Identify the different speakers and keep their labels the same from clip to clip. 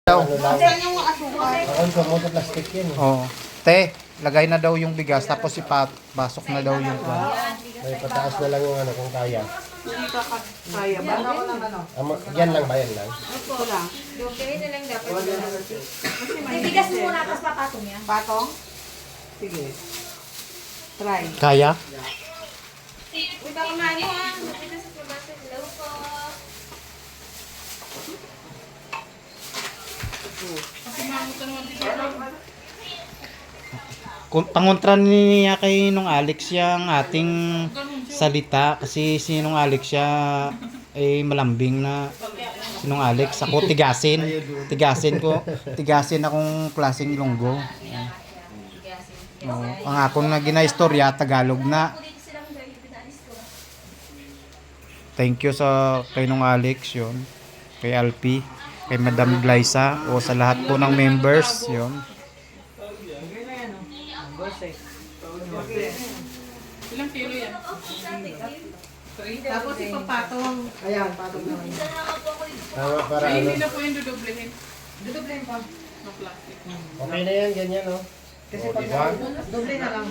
Speaker 1: daw.
Speaker 2: Ano lang? Ako yung sa plastic yan.
Speaker 1: Oo. Te, lagay na daw yung bigas tapos ipasok na daw yung kwan.
Speaker 2: May pataas na lang yung ano kung kaya.
Speaker 3: Hindi ka kaya ba?
Speaker 2: Yan lang ba? Yan lang?
Speaker 3: Ito lang.
Speaker 4: Ganyan na lang dapat.
Speaker 3: Kasi may
Speaker 4: Bigas mo muna, tapos papatong yan.
Speaker 3: patong. Sige. Try.
Speaker 1: Kaya?
Speaker 4: Uy, baka mano ah. Bigas sa labas. Hello po.
Speaker 1: Pangontra niya kay nung Alex yung ating salita kasi sinong Alex siya ay malambing na sinong Alex ako tigasin akong klaseng Ilonggo. Ang akong na ginaistorya Tagalog na. Thank you sa kay nung Alex yon, kay Alpi, kay Madam Glyza o sa lahat po ng members yon.
Speaker 3: Ilang kilo yan? Tapos ipapatong. Ayan, patong naman.
Speaker 2: Tama para
Speaker 5: Ay,
Speaker 2: ano.
Speaker 5: hindi na po yung dudublehin.
Speaker 3: Dudublein pa.
Speaker 5: No plastic.
Speaker 2: Okay na yan, ganyan no?
Speaker 3: Kasi
Speaker 2: O,
Speaker 3: pag
Speaker 2: diba?
Speaker 3: doble na lang.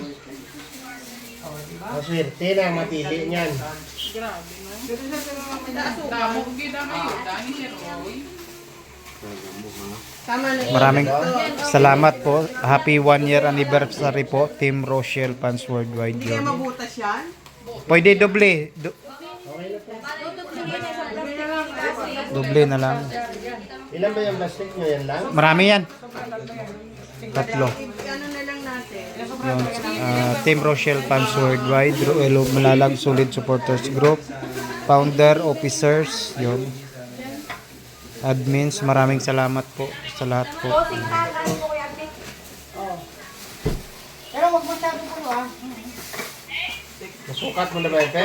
Speaker 2: Maswerte na mapili niyan.
Speaker 5: Grabe no.
Speaker 3: Ganun sa may naasukan.
Speaker 5: Damo, gida kayo. Dani si Roy.
Speaker 3: Tama na.
Speaker 1: Maraming salamat po. Happy 1 year anniversary po Team Rochelle Fans Worldwide
Speaker 3: Hindi kayo
Speaker 1: yun.
Speaker 3: mabutas yan.
Speaker 1: Pwede doble. Doble na lang.
Speaker 2: Ilan ba yung plastic nyo? Yan lang?
Speaker 1: Marami yan. Tatlo.
Speaker 3: Ano na lang natin.
Speaker 1: Yun. Team Rochelle Fans Worldwide. Ruelo Malalag Solid Supporters Group. Founder, officers. Yun. Admins, maraming salamat po sa lahat po.
Speaker 3: Pero wag masyado puno ah.
Speaker 2: Nasukat mo na ba ito?